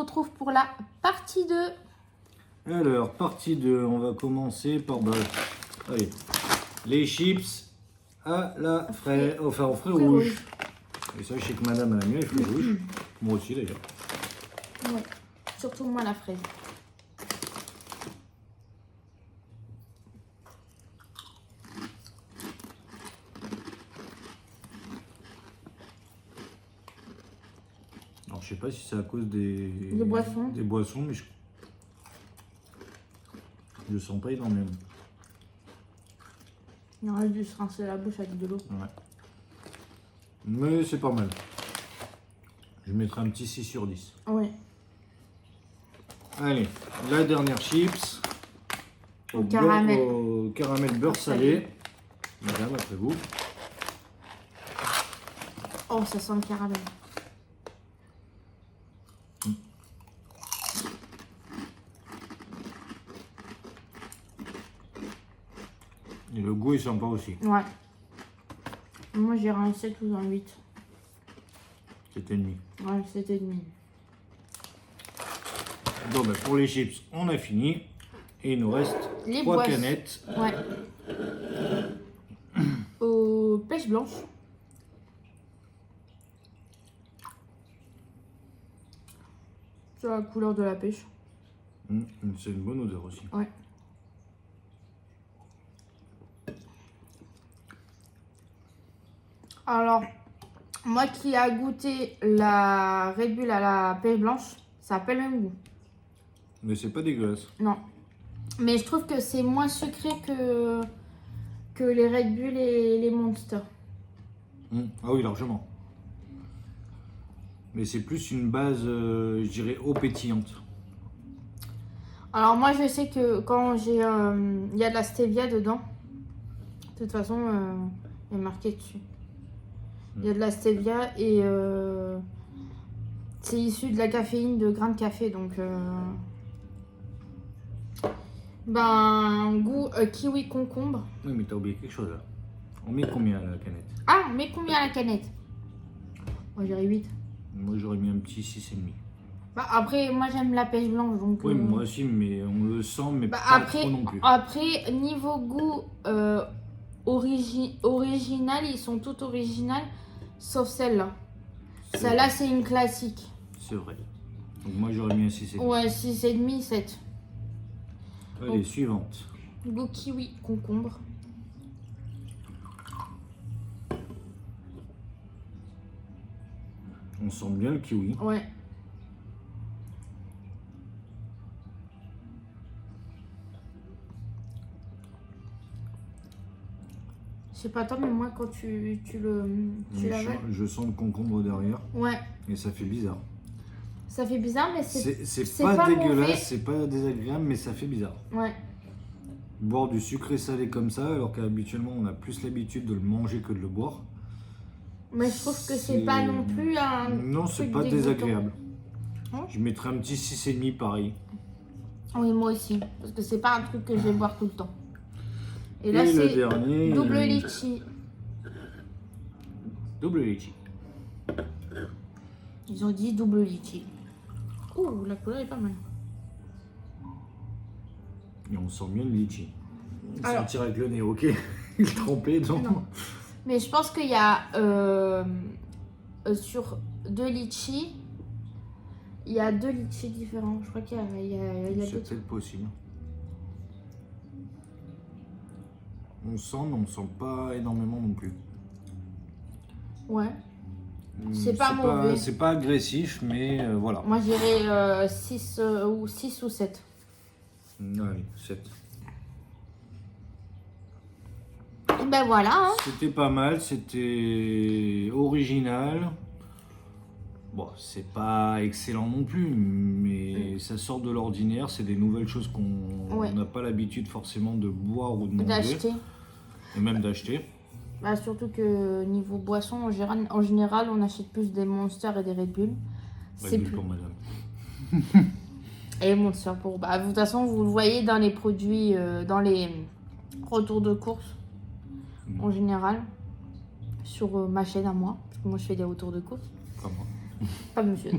retrouve pour la partie 2. Alors, partie 2, on va commencer par allez, les chips à la fraise, enfin aux fruits rouges. Et ça, je sais que madame elle a mieux les fruits rouges. Moi aussi d'ailleurs. Ouais, surtout moi la fraise. Alors, je sais pas si c'est à cause des boissons, mais je sens pas énormément. Il aurait dû se rincer la bouche avec de l'eau. Ouais. Mais c'est pas mal. Je mettrai un petit 6 sur 10. Oui. Allez, la dernière chips. Au caramel. Au caramel beurre salé. Madame, après vous. Oh, ça sent le caramel. Et le goût est sympa aussi. Ouais. Moi, j'irai un 7 ou un 8. 7,5. Ouais, 7,5. Bon, bah, pour les chips, on a fini. Et il nous reste Les 3 boissons. canettes. Ouais. Aux pêches blanches. C'est la couleur de la pêche. C'est une bonne odeur aussi. Ouais. Alors, moi qui a goûté la Red Bull à la pêche blanche, ça n'a pas le même goût. Mais c'est pas dégueulasse. Non. Mais je trouve que c'est moins sucré que les Red Bull et les Monster. Ah oui, largement. Mais c'est plus une base, je dirais, eau pétillante. Alors moi je sais que quand j'ai il y a de la stevia dedans. De toute façon, il est marqué dessus. Il y a de la stevia et c'est issu de la caféine de grains de café. Donc ben goût kiwi concombre. Oui, mais t'as oublié quelque chose là. On met combien à la canette? Ah, mais combien à la canette? Moi j'irais 8. Moi j'aurais mis un petit 6,5. Bah, après, moi j'aime la pêche blanche. Donc, Oui, moi aussi, mais on le sent, mais bah, pas après, trop non plus. Après, niveau goût original, ils sont toutes originales, sauf celle-là. Celle-là, c'est une classique. C'est vrai. Donc moi j'aurais mis un 6,5. Ouais, 6,5, 7. Allez, Donc, suivante. goût kiwi, concombre. On sent bien le kiwi. Ouais. Je sais pas toi, mais moi quand tu l'avales. Je sens le concombre derrière. Ouais. Et ça fait bizarre. Ça fait bizarre, mais C'est pas mauvais. dégueulasse, c'est pas désagréable, mais ça fait bizarre. Ouais. Boire du sucré salé comme ça, alors qu'habituellement on a plus l'habitude de le manger que de le boire. Mais je trouve que c'est pas non plus un. Non, c'est truc pas dégoûtant. désagréable. Hein? Je mettrais un petit 6,5 pareil. Oui, moi aussi. Parce que c'est pas un truc que je vais boire tout le temps. Et là, le c'est dernier. double litchi. Double litchi. Ils ont dit double litchi. Ouh, la couleur est pas mal. Et on sent bien le litchi. Alors. Sentir avec le nez, ok. Il trempé dedans. Non. Mais je pense qu'il y a sur 2 litchis, il y a 2 litchis différents. Je crois qu'il y a C'est d'autres. peut-être possible. On sent, mais on sent pas énormément non plus. Ouais. C'est pas mauvais. C'est pas agressif, mais voilà. Moi, j'irais 6 ou 7. Allez, 7. Et ben voilà. Hein. C'était pas mal, c'était original. Bon, c'est pas excellent non plus, mais ça sort de l'ordinaire. C'est des nouvelles choses qu'on n'a pas l'habitude forcément de boire ou de manger. D'acheter. Et même d'acheter. Bah, surtout que niveau boisson, en général, on achète plus des Monster et des Red Bull. C'est plus pour madame. Et Monster pour. Bah, de toute façon, vous le voyez dans les produits, dans les retours de course, en général, sur ma chaîne à moi. Parce que moi, je fais des retours de course. Pas moi. Pas monsieur.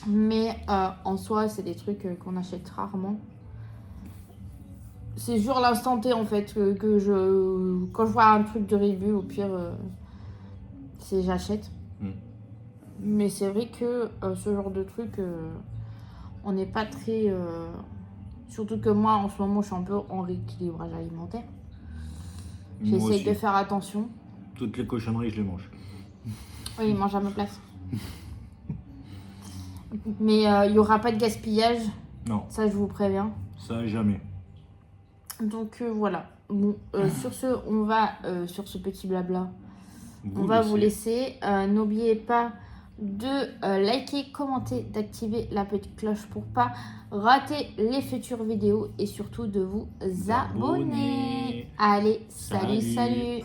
Mais en soi, c'est des trucs qu'on achète rarement. C'est sur l'instant T en fait que quand je vois un truc de review, au pire, j'achète. Mais c'est vrai que ce genre de truc, on n'est pas très... Surtout que moi, en ce moment, je suis un peu en rééquilibrage alimentaire. J'essaye de faire attention. Toutes les cochonneries, je les mange. Oui, ils mangent à ma place. Mais il n'y aura pas de gaspillage. Non. Ça, je vous préviens. Ça, jamais. Donc voilà. Bon, sur ce, on va, sur ce petit blabla, on va vous laisser. N'oubliez pas de liker, commenter, d'activer la petite cloche pour pas rater les futures vidéos et surtout de vous abonner. Allez, salut.